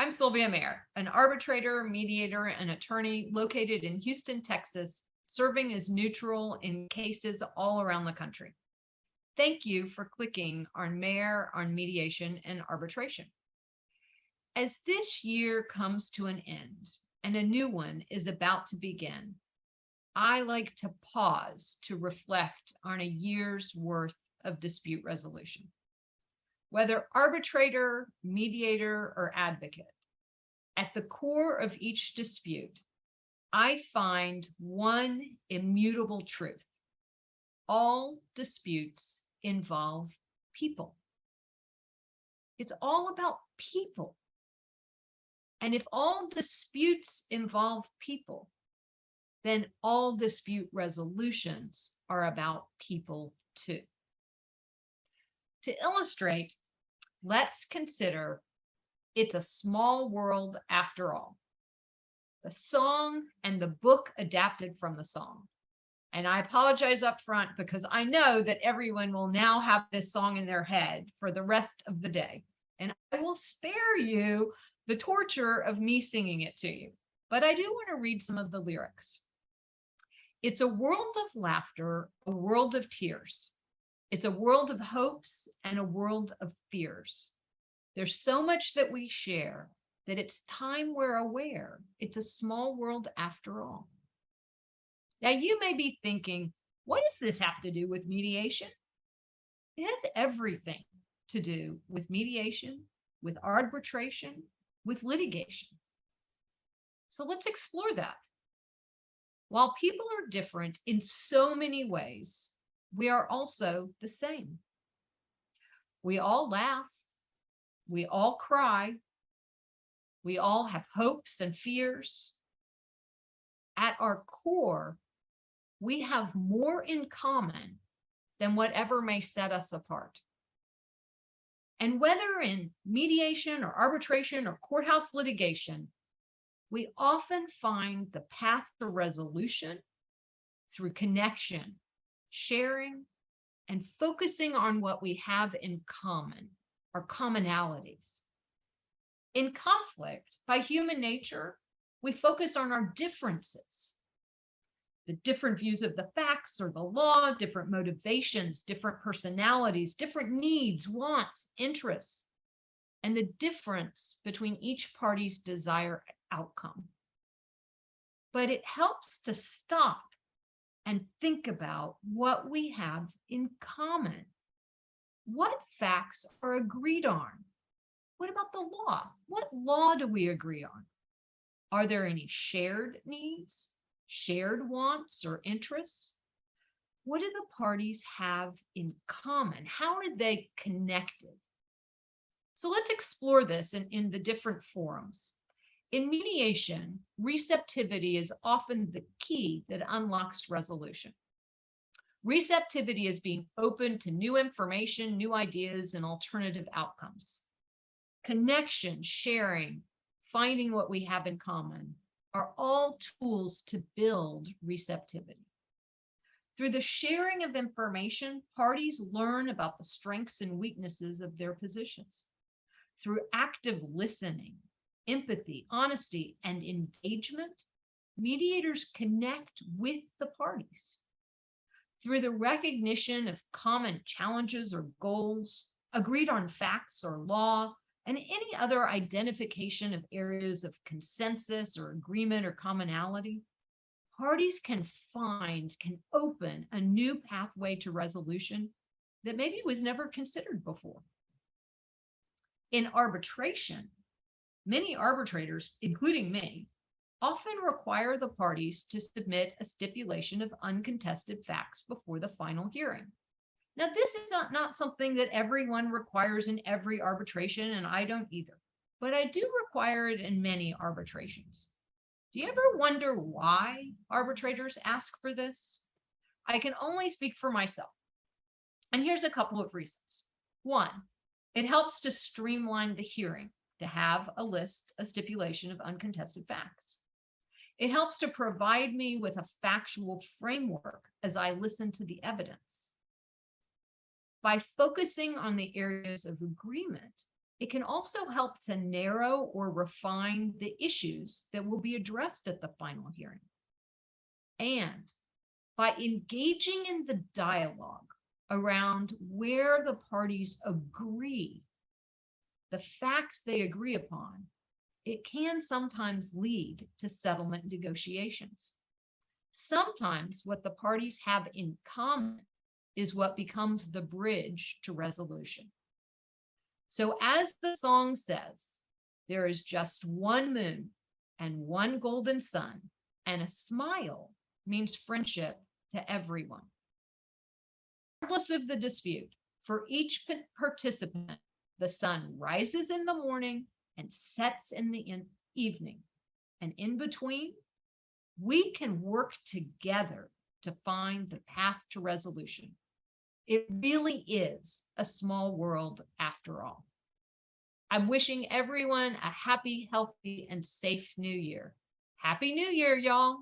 I'm Sylvia Mayer, an arbitrator, mediator, and attorney located in Houston, Texas, serving as neutral in cases all around the country. Thank you for clicking on Mayer on mediation and arbitration. As this year comes to an end and a new one is about to begin, I like to pause to reflect on a year's worth of dispute resolution. Whether arbitrator, mediator, or advocate, at the core of each dispute, I find one immutable truth. All disputes involve people. It's all about people. And if all disputes involve people, then all dispute resolutions are about people too. To illustrate, let's consider It's a Small World After All, the song and the book adapted from the song. And I apologize up front because I know that everyone will now have this song in their head for the rest of the day. And I will spare you the torture of me singing it to you. But I do want to read some of the lyrics. It's a world of laughter, a world of tears. It's a world of hopes and a world of fears. There's so much that we share that it's time we're aware it's a small world after all. Now, you may be thinking, what does this have to do with mediation? It has everything to do with mediation, with arbitration, with litigation. So let's explore that. While people are different in so many ways, we are also the same. We all laugh. We all cry. We all have hopes and fears. At our core, we have more in common than whatever may set us apart. And whether in mediation or arbitration or courthouse litigation, we often find the path to resolution through connection, sharing, and focusing on what we have in common, our commonalities. In conflict, by human nature, we focus on our differences, the different views of the facts or the law, different motivations, different personalities, different needs, wants, interests, and the difference between each party's desired outcome. But it helps to stop and think about what we have in common. What facts are agreed on? What about the law? What law do we agree on? Are there any shared needs, shared wants, or interests? What do the parties have in common? How are they connected? So let's explore this in the different forums. In mediation, receptivity is often the key that unlocks resolution. Receptivity is being open to new information, new ideas, and alternative outcomes. Connection, sharing, finding what we have in common are all tools to build receptivity. Through the sharing of information, parties learn about the strengths and weaknesses of their positions. Through active listening, empathy, honesty, and engagement, mediators connect with the parties. Through the recognition of common challenges or goals, agreed on facts or law, and any other identification of areas of consensus or agreement or commonality, parties can open a new pathway to resolution that maybe was never considered before. In arbitration, many arbitrators, including me, often require the parties to submit a stipulation of uncontested facts before the final hearing. Now, this is not something that everyone requires in every arbitration, and I don't either, but I do require it in many arbitrations. Do you ever wonder why arbitrators ask for this? I can only speak for myself. And here's a couple of reasons. One, it helps to streamline the hearing, to have a stipulation of uncontested facts. It helps to provide me with a factual framework as I listen to the evidence. By focusing on the areas of agreement, It can also help to narrow or refine the issues that will be addressed at the final hearing. And by engaging in the dialogue around where the parties agree, the facts they agree upon, it can sometimes lead to settlement negotiations. Sometimes what the parties have in common is what becomes the bridge to resolution. So, as the song says, there is just one moon and one golden sun, and a smile means friendship to everyone. Regardless of the dispute, for each participant, the sun rises in the morning and sets in the evening. And in between, we can work together to find the path to resolution. It really is a small world after all. I'm wishing everyone a happy, healthy, and safe new year. Happy New Year, y'all.